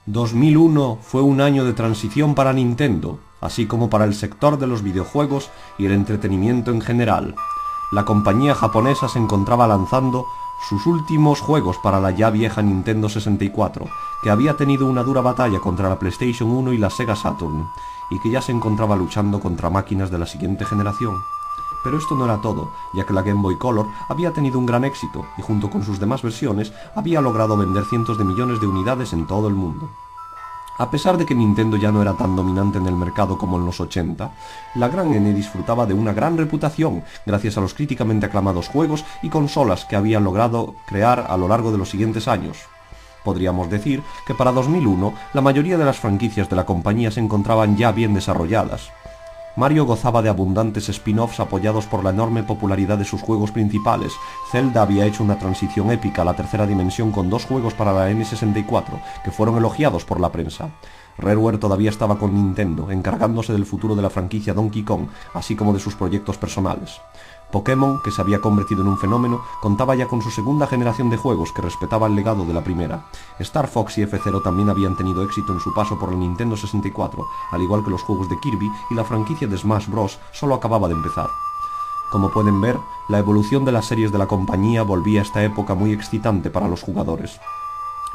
2001 fue un año de transición para Nintendo, así como para el sector de los videojuegos y el entretenimiento en general. La compañía japonesa se encontraba lanzando sus últimos juegos para la ya vieja Nintendo 64, que había tenido una dura batalla contra la PlayStation 1 y la Sega Saturn, y que ya se encontraba luchando contra máquinas de la siguiente generación. Pero esto no era todo, ya que la Game Boy Color había tenido un gran éxito y junto con sus demás versiones había logrado vender cientos de millones de unidades en todo el mundo. A pesar de que Nintendo ya no era tan dominante en el mercado como en los 80, la Gran N disfrutaba de una gran reputación gracias a los críticamente aclamados juegos y consolas que habían logrado crear a lo largo de los siguientes años. Podríamos decir que para 2001 la mayoría de las franquicias de la compañía se encontraban ya bien desarrolladas. Mario gozaba de abundantes spin-offs apoyados por la enorme popularidad de sus juegos principales. Zelda había hecho una transición épica a la tercera dimensión con 2 juegos para la N64, que fueron elogiados por la prensa. Rareware todavía estaba con Nintendo, encargándose del futuro de la franquicia Donkey Kong, así como de sus proyectos personales. Pokémon, que se había convertido en un fenómeno, contaba ya con su segunda generación de juegos que respetaba el legado de la primera. Star Fox y F-Zero también habían tenido éxito en su paso por la Nintendo 64, al igual que los juegos de Kirby, y la franquicia de Smash Bros. Solo acababa de empezar. Como pueden ver, la evolución de las series de la compañía volvía a esta época muy excitante para los jugadores.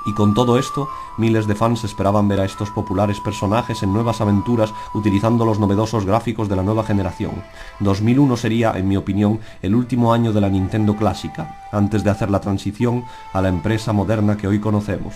Y con todo esto, miles de fans esperaban ver a estos populares personajes en nuevas aventuras utilizando los novedosos gráficos de la nueva generación. 2001 sería, en mi opinión, el último año de la Nintendo clásica, antes de hacer la transición a la empresa moderna que hoy conocemos.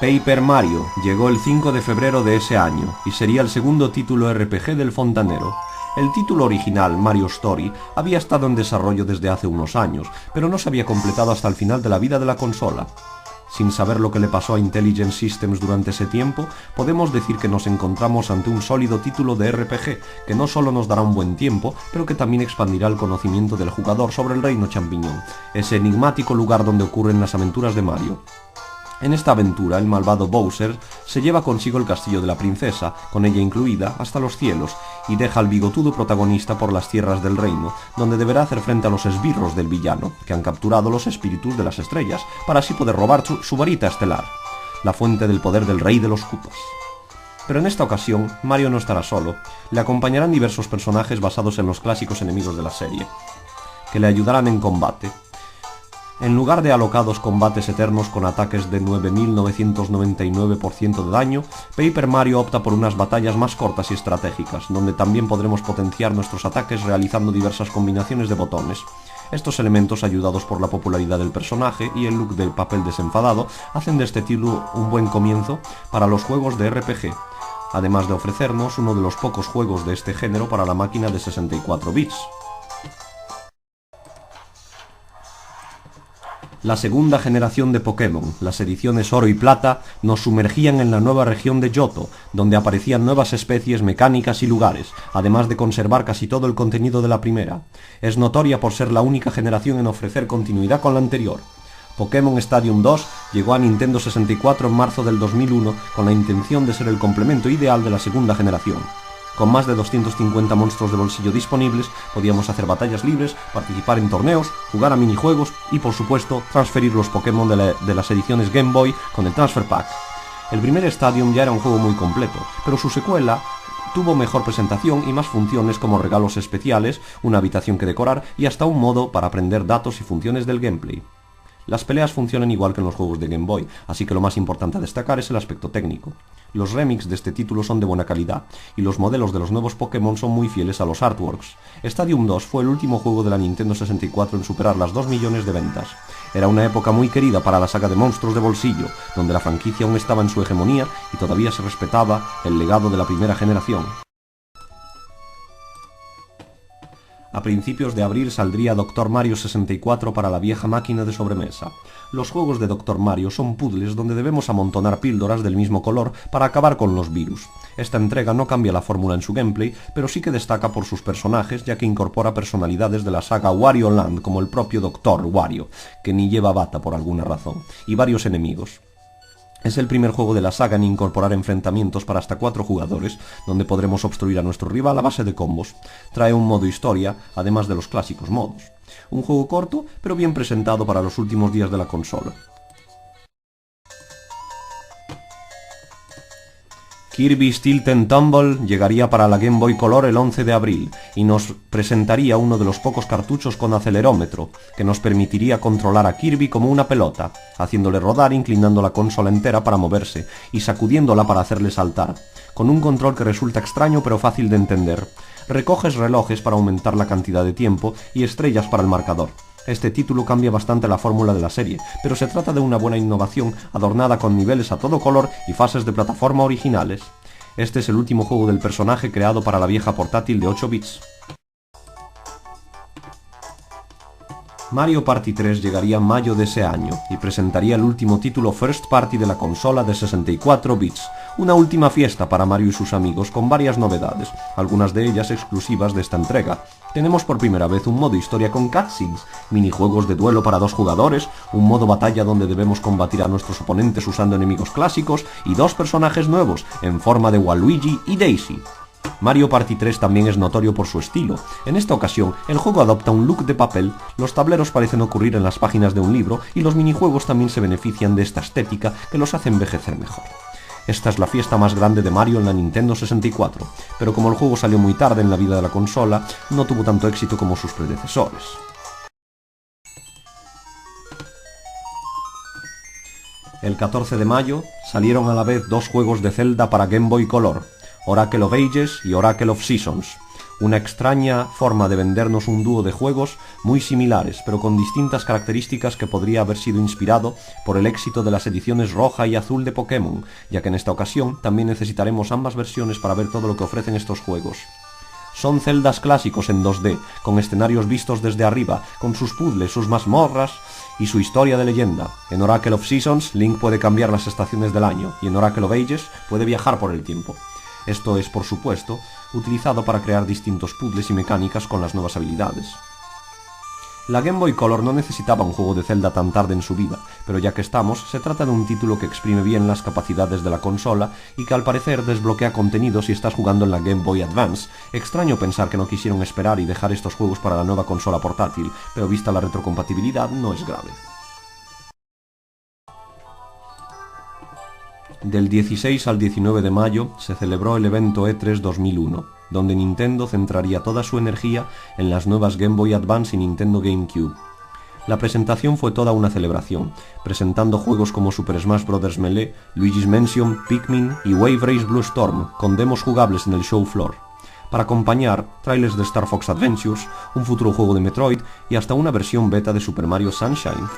Paper Mario llegó el 5 de febrero de ese año, y sería el segundo título RPG del fontanero. El título original, Mario Story, había estado en desarrollo desde hace unos años, pero no se había completado hasta el final de la vida de la consola. Sin saber lo que le pasó a Intelligent Systems durante ese tiempo, podemos decir que nos encontramos ante un sólido título de RPG, que no solo nos dará un buen tiempo, pero que también expandirá el conocimiento del jugador sobre el Reino Champiñón, ese enigmático lugar donde ocurren las aventuras de Mario. En esta aventura, el malvado Bowser se lleva consigo el castillo de la princesa, con ella incluida, hasta los cielos, y deja al bigotudo protagonista por las tierras del reino, donde deberá hacer frente a los esbirros del villano, que han capturado los espíritus de las estrellas, para así poder robar su varita estelar, la fuente del poder del rey de los Koopas. Pero en esta ocasión, Mario no estará solo. Le acompañarán diversos personajes basados en los clásicos enemigos de la serie, que le ayudarán en combate. En lugar de alocados combates eternos con ataques de 9999% de daño, Paper Mario opta por unas batallas más cortas y estratégicas, donde también podremos potenciar nuestros ataques realizando diversas combinaciones de botones. Estos elementos, ayudados por la popularidad del personaje y el look del papel desenfadado, hacen de este título un buen comienzo para los juegos de RPG, además de ofrecernos uno de los pocos juegos de este género para la máquina de 64 bits. La segunda generación de Pokémon, las ediciones Oro y Plata, nos sumergían en la nueva región de Johto, donde aparecían nuevas especies, mecánicas y lugares, además de conservar casi todo el contenido de la primera. Es notoria por ser la única generación en ofrecer continuidad con la anterior. Pokémon Stadium 2 llegó a Nintendo 64 en marzo del 2001 con la intención de ser el complemento ideal de la segunda generación. Con más de 250 monstruos de bolsillo disponibles, podíamos hacer batallas libres, participar en torneos, jugar a minijuegos y, por supuesto, transferir los Pokémon de las ediciones Game Boy con el Transfer Pack. El primer Stadium ya era un juego muy completo, pero su secuela tuvo mejor presentación y más funciones como regalos especiales, una habitación que decorar y hasta un modo para aprender datos y funciones del gameplay. Las peleas funcionan igual que en los juegos de Game Boy, así que lo más importante a destacar es el aspecto técnico. Los remix de este título son de buena calidad, y los modelos de los nuevos Pokémon son muy fieles a los artworks. Stadium 2 fue el último juego de la Nintendo 64 en superar las 2 millones de ventas. Era una época muy querida para la saga de monstruos de bolsillo, donde la franquicia aún estaba en su hegemonía y todavía se respetaba el legado de la primera generación. A principios de abril saldría Dr. Mario 64 para la vieja máquina de sobremesa. Los juegos de Dr. Mario son puzzles donde debemos amontonar píldoras del mismo color para acabar con los virus. Esta entrega no cambia la fórmula en su gameplay, pero sí que destaca por sus personajes, ya que incorpora personalidades de la saga Wario Land, como el propio Dr. Wario, que ni lleva bata por alguna razón, y varios enemigos. Es el primer juego de la saga en incorporar enfrentamientos para hasta 4 jugadores, donde podremos obstruir a nuestro rival a base de combos. Trae un modo historia, además de los clásicos modos. Un juego corto, pero bien presentado para los últimos días de la consola. Kirby's Tilt and Tumble llegaría para la Game Boy Color el 11 de abril y nos presentaría uno de los pocos cartuchos con acelerómetro, que nos permitiría controlar a Kirby como una pelota, haciéndole rodar inclinando la consola entera para moverse y sacudiéndola para hacerle saltar, con un control que resulta extraño pero fácil de entender. Recoges relojes para aumentar la cantidad de tiempo y estrellas para el marcador. Este título cambia bastante la fórmula de la serie, pero se trata de una buena innovación adornada con niveles a todo color y fases de plataforma originales. Este es el último juego del personaje creado para la vieja portátil de 8 bits. Mario Party 3 llegaría en mayo de ese año y presentaría el último título first party de la consola de 64 bits, una última fiesta para Mario y sus amigos con varias novedades, algunas de ellas exclusivas de esta entrega. Tenemos por primera vez un modo historia con cutscenes, minijuegos de duelo para 2 jugadores, un modo batalla donde debemos combatir a nuestros oponentes usando enemigos clásicos y 2 personajes nuevos en forma de Waluigi y Daisy. Mario Party 3 también es notorio por su estilo. En esta ocasión, el juego adopta un look de papel, los tableros parecen ocurrir en las páginas de un libro y los minijuegos también se benefician de esta estética que los hace envejecer mejor. Esta es la fiesta más grande de Mario en la Nintendo 64, pero como el juego salió muy tarde en la vida de la consola, no tuvo tanto éxito como sus predecesores. El 14 de mayo salieron a la vez 2 juegos de Zelda para Game Boy Color, Oracle of Ages y Oracle of Seasons, una extraña forma de vendernos un dúo de juegos muy similares, pero con distintas características que podría haber sido inspirado por el éxito de las ediciones roja y azul de Pokémon, ya que en esta ocasión también necesitaremos ambas versiones para ver todo lo que ofrecen estos juegos. Son celdas clásicos en 2D, con escenarios vistos desde arriba, con sus puzzles, sus mazmorras y su historia de leyenda. En Oracle of Seasons, Link puede cambiar las estaciones del año, y en Oracle of Ages puede viajar por el tiempo. Esto es, por supuesto, utilizado para crear distintos puzzles y mecánicas con las nuevas habilidades. La Game Boy Color no necesitaba un juego de Zelda tan tarde en su vida, pero ya que estamos, se trata de un título que exprime bien las capacidades de la consola y que al parecer desbloquea contenido si estás jugando en la Game Boy Advance. Extraño pensar que no quisieron esperar y dejar estos juegos para la nueva consola portátil, pero vista la retrocompatibilidad no es grave. Del 16 al 19 de mayo se celebró el evento E3 2001, donde Nintendo centraría toda su energía en las nuevas Game Boy Advance y Nintendo GameCube. La presentación fue toda una celebración, presentando juegos como Super Smash Bros. Melee, Luigi's Mansion, Pikmin y Wave Race Blue Storm, con demos jugables en el show floor. Para acompañar, trailers de Star Fox Adventures, un futuro juego de Metroid y hasta una versión beta de Super Mario Sunshine.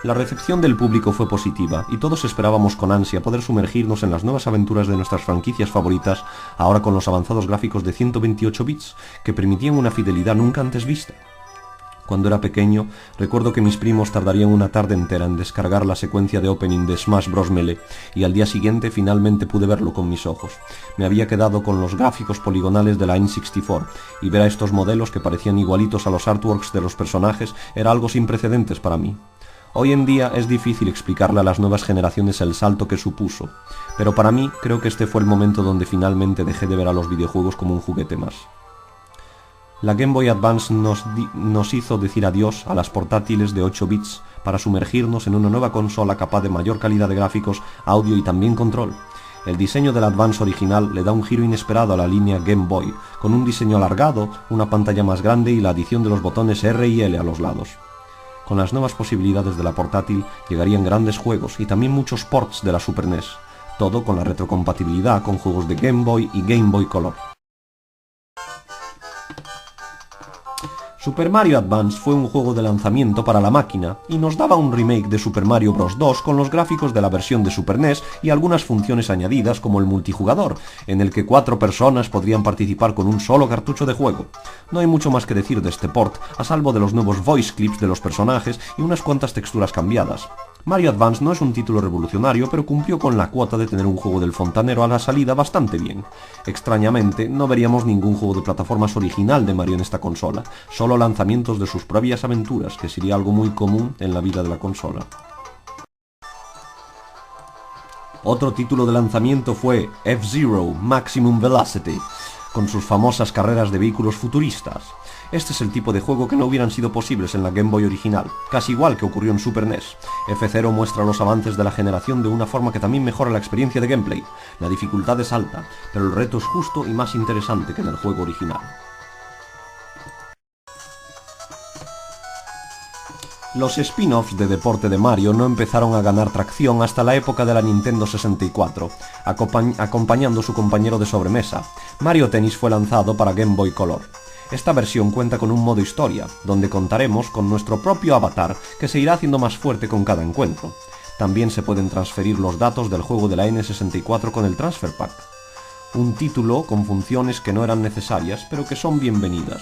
La recepción del público fue positiva y todos esperábamos con ansia poder sumergirnos en las nuevas aventuras de nuestras franquicias favoritas, ahora con los avanzados gráficos de 128 bits que permitían una fidelidad nunca antes vista. Cuando era pequeño, recuerdo que mis primos tardarían una tarde entera en descargar la secuencia de opening de Smash Bros. Melee, y al día siguiente finalmente pude verlo con mis ojos. Me había quedado con los gráficos poligonales de la N64, y ver a estos modelos que parecían igualitos a los artworks de los personajes era algo sin precedentes para mí. Hoy en día es difícil explicarle a las nuevas generaciones el salto que supuso, pero para mí creo que este fue el momento donde finalmente dejé de ver a los videojuegos como un juguete más. La Game Boy Advance nos hizo decir adiós a las portátiles de 8 bits para sumergirnos en una nueva consola capaz de mayor calidad de gráficos, audio y también control. El diseño del Advance original le da un giro inesperado a la línea Game Boy, con un diseño alargado, una pantalla más grande y la adición de los botones R y L a los lados. Con las nuevas posibilidades de la portátil llegarían grandes juegos y también muchos ports de la Super NES, todo con la retrocompatibilidad con juegos de Game Boy y Game Boy Color. Super Mario Advance fue un juego de lanzamiento para la máquina y nos daba un remake de Super Mario Bros. 2 con los gráficos de la versión de Super NES y algunas funciones añadidas como el multijugador, en el que 4 personas podrían participar con un solo cartucho de juego. No hay mucho más que decir de este port, a salvo de los nuevos voice clips de los personajes y unas cuantas texturas cambiadas. Mario Advance no es un título revolucionario, pero cumplió con la cuota de tener un juego del fontanero a la salida bastante bien. Extrañamente, no veríamos ningún juego de plataformas original de Mario en esta consola, solo lanzamientos de sus propias aventuras, que sería algo muy común en la vida de la consola. Otro título de lanzamiento fue F-Zero Maximum Velocity, con sus famosas carreras de vehículos futuristas. Este es el tipo de juego que no hubieran sido posibles en la Game Boy original, casi igual que ocurrió en Super NES. F-Zero muestra los avances de la generación de una forma que también mejora la experiencia de gameplay. La dificultad es alta, pero el reto es justo y más interesante que en el juego original. Los spin-offs de deporte de Mario no empezaron a ganar tracción hasta la época de la Nintendo 64, acompañando su compañero de sobremesa. Mario Tennis fue lanzado para Game Boy Color. Esta versión cuenta con un modo historia, donde contaremos con nuestro propio avatar, que se irá haciendo más fuerte con cada encuentro. También se pueden transferir los datos del juego de la N64 con el Transfer Pack. Un título con funciones que no eran necesarias, pero que son bienvenidas.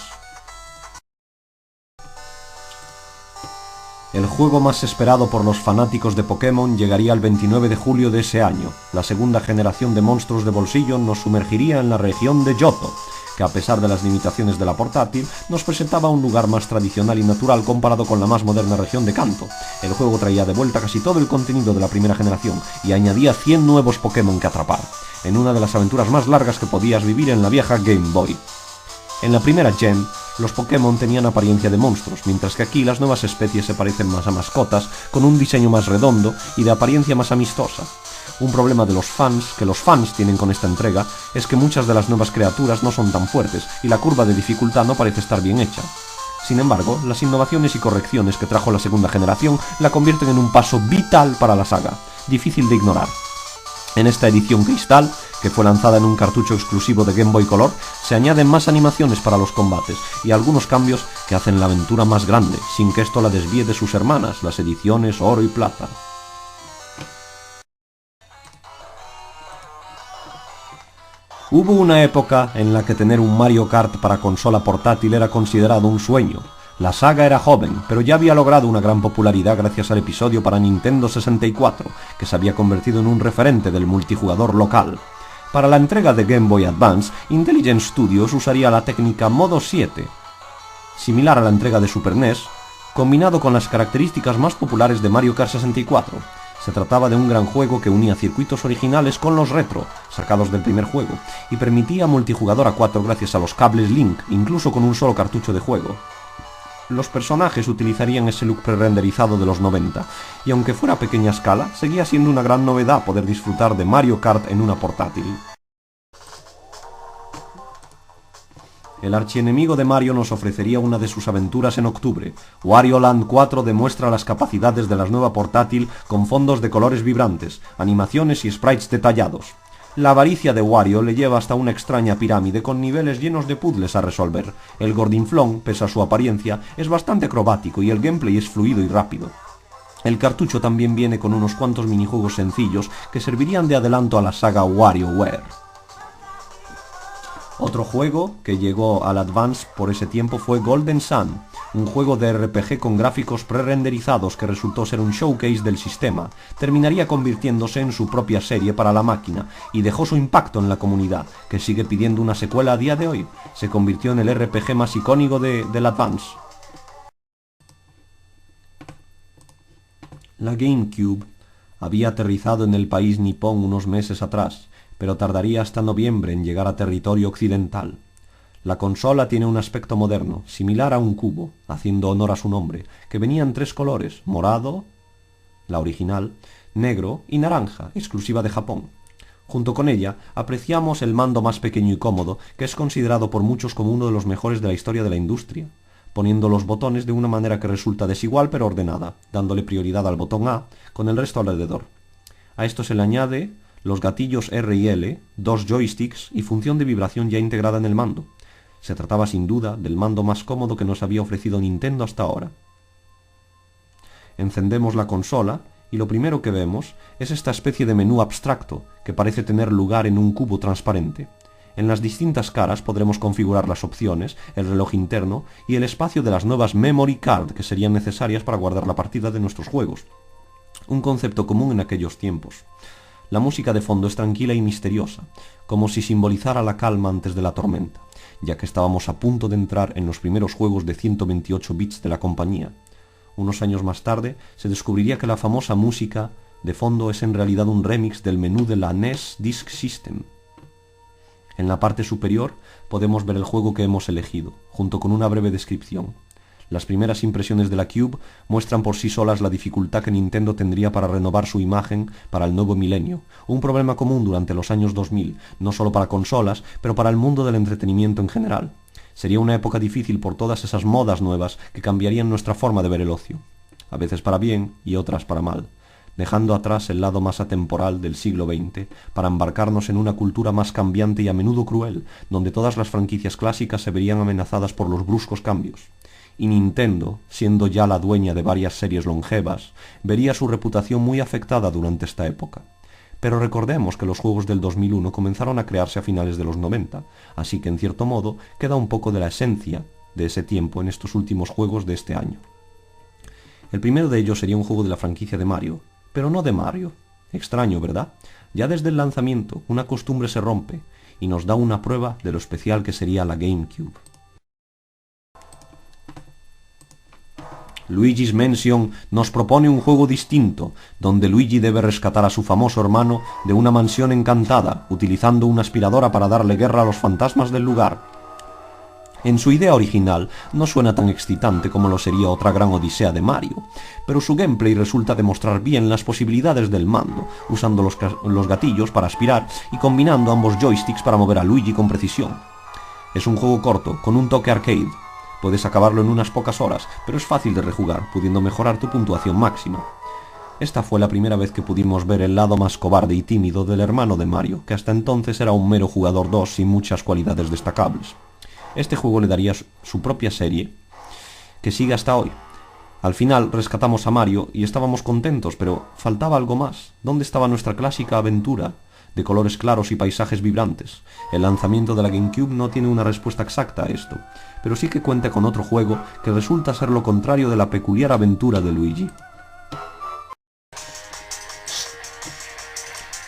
El juego más esperado por los fanáticos de Pokémon llegaría el 29 de julio de ese año. La segunda generación de monstruos de bolsillo nos sumergiría en la región de Johto, que a pesar de las limitaciones de la portátil, nos presentaba un lugar más tradicional y natural comparado con la más moderna región de Kanto. El juego traía de vuelta casi todo el contenido de la primera generación y añadía 100 nuevos Pokémon que atrapar, en una de las aventuras más largas que podías vivir en la vieja Game Boy. En la primera Gen, los Pokémon tenían apariencia de monstruos, mientras que aquí las nuevas especies se parecen más a mascotas, con un diseño más redondo y de apariencia más amistosa. Un problema de los fans, que los fans tienen con esta entrega, es que muchas de las nuevas criaturas no son tan fuertes y la curva de dificultad no parece estar bien hecha. Sin embargo, las innovaciones y correcciones que trajo la segunda generación la convierten en un paso vital para la saga, difícil de ignorar. En esta edición cristal, que fue lanzada en un cartucho exclusivo de Game Boy Color, se añaden más animaciones para los combates y algunos cambios que hacen la aventura más grande, sin que esto la desvíe de sus hermanas, las ediciones Oro y Plata. Hubo una época en la que tener un Mario Kart para consola portátil era considerado un sueño. La saga era joven, pero ya había logrado una gran popularidad gracias al episodio para Nintendo 64, que se había convertido en un referente del multijugador local. Para la entrega de Game Boy Advance, Intelligent Studios usaría la técnica Modo 7, similar a la entrega de Super NES, combinado con las características más populares de Mario Kart 64. Se trataba de un gran juego que unía circuitos originales con los retro, sacados del primer juego, y permitía multijugador a 4 gracias a los cables Link, incluso con un solo cartucho de juego. Los personajes utilizarían ese look pre-renderizado de los 90, y aunque fuera a pequeña escala, seguía siendo una gran novedad poder disfrutar de Mario Kart en una portátil. El archienemigo de Mario nos ofrecería una de sus aventuras en octubre. Wario Land 4 demuestra las capacidades de la nueva portátil con fondos de colores vibrantes, animaciones y sprites detallados. La avaricia de Wario le lleva hasta una extraña pirámide con niveles llenos de puzzles a resolver. El Gordinflón, pese a su apariencia, es bastante acrobático y el gameplay es fluido y rápido. El cartucho también viene con unos cuantos minijuegos sencillos que servirían de adelanto a la saga WarioWare. Otro juego que llegó al Advance por ese tiempo fue Golden Sun, un juego de RPG con gráficos pre-renderizados que resultó ser un showcase del sistema. Terminaría convirtiéndose en su propia serie para la máquina y dejó su impacto en la comunidad, que sigue pidiendo una secuela a día de hoy. Se convirtió en el RPG más icónico del Advance. La GameCube había aterrizado en el país nipón unos meses atrás, pero tardaría hasta noviembre en llegar a territorio occidental. La consola tiene un aspecto moderno, similar a un cubo, haciendo honor a su nombre, que venía en 3 colores, morado, la original, negro y naranja, exclusiva de Japón. Junto con ella, apreciamos el mando más pequeño y cómodo, que es considerado por muchos como uno de los mejores de la historia de la industria, poniendo los botones de una manera que resulta desigual pero ordenada, dándole prioridad al botón A con el resto alrededor. A esto se le añade los gatillos R y L, 2 joysticks y función de vibración ya integrada en el mando. Se trataba sin duda del mando más cómodo que nos había ofrecido Nintendo hasta ahora. Encendemos la consola y lo primero que vemos es esta especie de menú abstracto que parece tener lugar en un cubo transparente. En las distintas caras podremos configurar las opciones, el reloj interno y el espacio de las nuevas memory card que serían necesarias para guardar la partida de nuestros juegos. Un concepto común en aquellos tiempos. La música de fondo es tranquila y misteriosa, como si simbolizara la calma antes de la tormenta, ya que estábamos a punto de entrar en los primeros juegos de 128 bits de la compañía. Unos años más tarde se descubriría que la famosa música de fondo es en realidad un remix del menú de la NES Disk System. En la parte superior podemos ver el juego que hemos elegido, junto con una breve descripción. Las primeras impresiones de la Cube muestran por sí solas la dificultad que Nintendo tendría para renovar su imagen para el nuevo milenio, un problema común durante los años 2000, no solo para consolas, pero para el mundo del entretenimiento en general. Sería una época difícil por todas esas modas nuevas que cambiarían nuestra forma de ver el ocio, a veces para bien y otras para mal, dejando atrás el lado más atemporal del siglo XX para embarcarnos en una cultura más cambiante y a menudo cruel, donde todas las franquicias clásicas se verían amenazadas por los bruscos cambios. Y Nintendo, siendo ya la dueña de varias series longevas, vería su reputación muy afectada durante esta época. Pero recordemos que los juegos del 2001 comenzaron a crearse a finales de los 90, así que en cierto modo queda un poco de la esencia de ese tiempo en estos últimos juegos de este año. El primero de ellos sería un juego de la franquicia de Mario, pero no de Mario. Extraño, ¿verdad? Ya desde el lanzamiento, una costumbre se rompe y nos da una prueba de lo especial que sería la GameCube. Luigi's Mansion nos propone un juego distinto, donde Luigi debe rescatar a su famoso hermano de una mansión encantada, utilizando una aspiradora para darle guerra a los fantasmas del lugar. En su idea original no suena tan excitante como lo sería otra gran odisea de Mario, pero su gameplay resulta demostrar bien las posibilidades del mando, usando los gatillos para aspirar y combinando ambos joysticks para mover a Luigi con precisión. Es un juego corto, con un toque arcade. Puedes acabarlo en unas pocas horas, pero es fácil de rejugar, pudiendo mejorar tu puntuación máxima. Esta fue la primera vez que pudimos ver el lado más cobarde y tímido del hermano de Mario, que hasta entonces era un mero jugador 2 sin muchas cualidades destacables. Este juego le daría su propia serie, que sigue hasta hoy. Al final rescatamos a Mario y estábamos contentos, pero faltaba algo más. ¿Dónde estaba nuestra clásica aventura de colores claros y paisajes vibrantes? El lanzamiento de la GameCube no tiene una respuesta exacta a esto, pero sí que cuenta con otro juego que resulta ser lo contrario de la peculiar aventura de Luigi.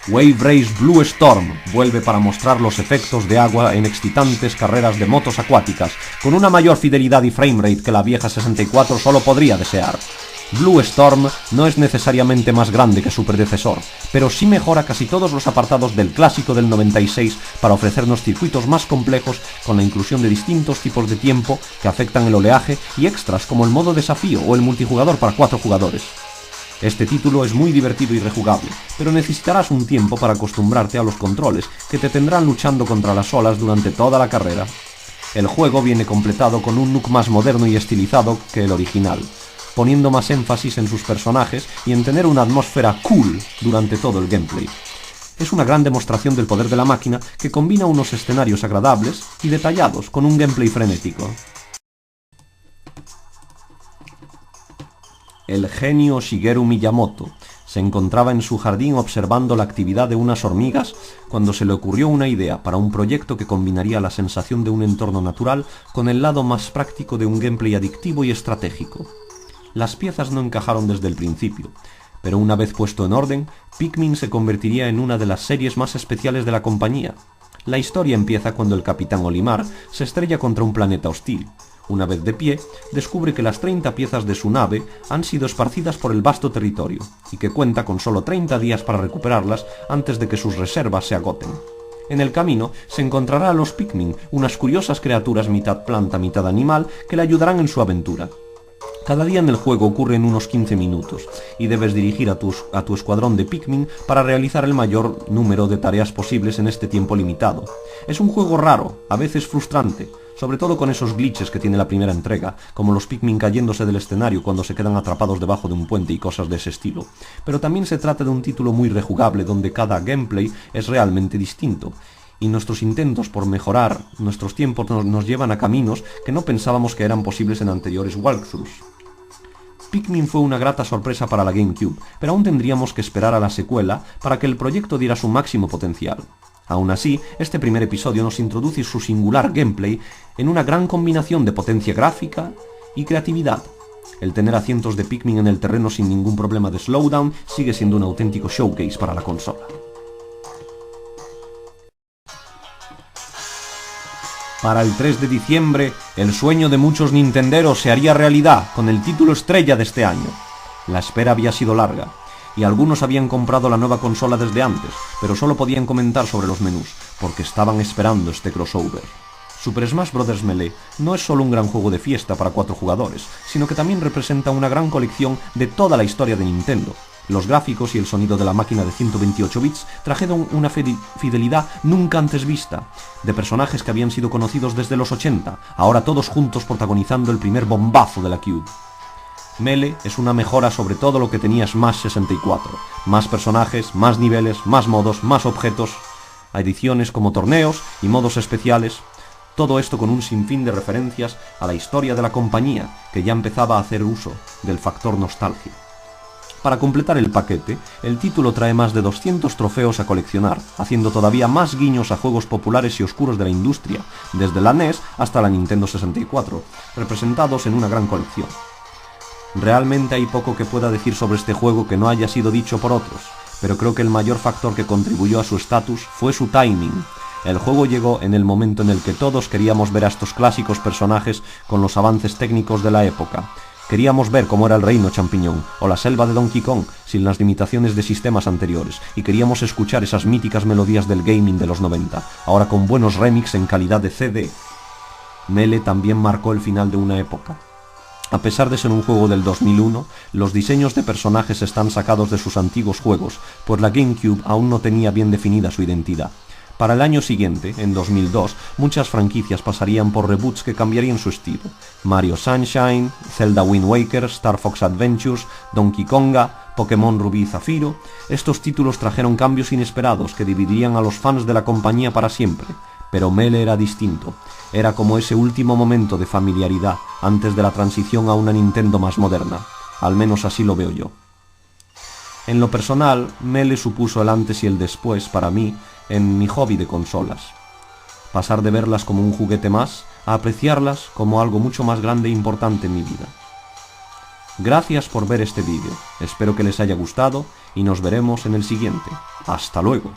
Wave Race Blue Storm vuelve para mostrar los efectos de agua en excitantes carreras de motos acuáticas, con una mayor fidelidad y framerate que la vieja 64 solo podría desear. Blue Storm no es necesariamente más grande que su predecesor, pero sí mejora casi todos los apartados del clásico del 96 para ofrecernos circuitos más complejos con la inclusión de distintos tipos de tiempo que afectan el oleaje y extras como el modo desafío o el multijugador para 4 jugadores. Este título es muy divertido y rejugable, pero necesitarás un tiempo para acostumbrarte a los controles que te tendrán luchando contra las olas durante toda la carrera. El juego viene completado con un look más moderno y estilizado que el original, poniendo más énfasis en sus personajes y en tener una atmósfera cool durante todo el gameplay. Es una gran demostración del poder de la máquina que combina unos escenarios agradables y detallados con un gameplay frenético. El genio Shigeru Miyamoto se encontraba en su jardín observando la actividad de unas hormigas cuando se le ocurrió una idea para un proyecto que combinaría la sensación de un entorno natural con el lado más práctico de un gameplay adictivo y estratégico. Las piezas no encajaron desde el principio, pero una vez puesto en orden, Pikmin se convertiría en una de las series más especiales de la compañía. La historia empieza cuando el Capitán Olimar se estrella contra un planeta hostil. Una vez de pie, descubre que las 30 piezas de su nave han sido esparcidas por el vasto territorio, y que cuenta con solo 30 días para recuperarlas antes de que sus reservas se agoten. En el camino se encontrará a los Pikmin, unas curiosas criaturas mitad planta, mitad animal, que le ayudarán en su aventura. Cada día en el juego ocurren unos 15 minutos, y debes dirigir a tu escuadrón de Pikmin para realizar el mayor número de tareas posibles en este tiempo limitado. Es un juego raro, a veces frustrante, sobre todo con esos glitches que tiene la primera entrega, como los Pikmin cayéndose del escenario cuando se quedan atrapados debajo de un puente y cosas de ese estilo. Pero también se trata de un título muy rejugable donde cada gameplay es realmente distinto, y nuestros intentos por mejorar nuestros tiempos nos llevan a caminos que no pensábamos que eran posibles en anteriores walkthroughs. Pikmin fue una grata sorpresa para la GameCube, pero aún tendríamos que esperar a la secuela para que el proyecto diera su máximo potencial. Aún así, este primer episodio nos introduce su singular gameplay en una gran combinación de potencia gráfica y creatividad. El tener a cientos de Pikmin en el terreno sin ningún problema de slowdown sigue siendo un auténtico showcase para la consola. Para el 3 de diciembre, el sueño de muchos nintenderos se haría realidad con el título estrella de este año. La espera había sido larga, y algunos habían comprado la nueva consola desde antes, pero solo podían comentar sobre los menús, porque estaban esperando este crossover. Super Smash Bros. Melee no es solo un gran juego de fiesta para 4 jugadores, sino que también representa una gran colección de toda la historia de Nintendo. Los gráficos y el sonido de la máquina de 128 bits trajeron una fidelidad nunca antes vista, de personajes que habían sido conocidos desde los 80, ahora todos juntos protagonizando el primer bombazo de la Cube. Melee es una mejora sobre todo lo que tenía Smash 64, más personajes, más niveles, más modos, más objetos, ediciones como torneos y modos especiales. Todo esto con un sinfín de referencias a la historia de la compañía, que ya empezaba a hacer uso del factor nostalgia. Para completar el paquete, el título trae más de 200 trofeos a coleccionar, haciendo todavía más guiños a juegos populares y oscuros de la industria, desde la NES hasta la Nintendo 64, representados en una gran colección. Realmente hay poco que pueda decir sobre este juego que no haya sido dicho por otros, pero creo que el mayor factor que contribuyó a su estatus fue su timing. El juego llegó en el momento en el que todos queríamos ver a estos clásicos personajes con los avances técnicos de la época. Queríamos ver cómo era el reino champiñón, o la selva de Donkey Kong, sin las limitaciones de sistemas anteriores, y queríamos escuchar esas míticas melodías del gaming de los 90, ahora con buenos remix en calidad de CD. Melee también marcó el final de una época. A pesar de ser un juego del 2001, los diseños de personajes están sacados de sus antiguos juegos, pues la GameCube aún no tenía bien definida su identidad. Para el año siguiente, en 2002, muchas franquicias pasarían por reboots que cambiarían su estilo. Mario Sunshine, Zelda Wind Waker, Star Fox Adventures, Donkey Konga, Pokémon Rubí y Zafiro. Estos títulos trajeron cambios inesperados que dividirían a los fans de la compañía para siempre. Pero Melee era distinto. Era como ese último momento de familiaridad antes de la transición a una Nintendo más moderna. Al menos así lo veo yo. En lo personal, Melee supuso el antes y el después para mí en mi hobby de consolas. Pasar de verlas como un juguete más a apreciarlas como algo mucho más grande e importante en mi vida. Gracias por ver este vídeo, espero que les haya gustado y nos veremos en el siguiente. ¡Hasta luego!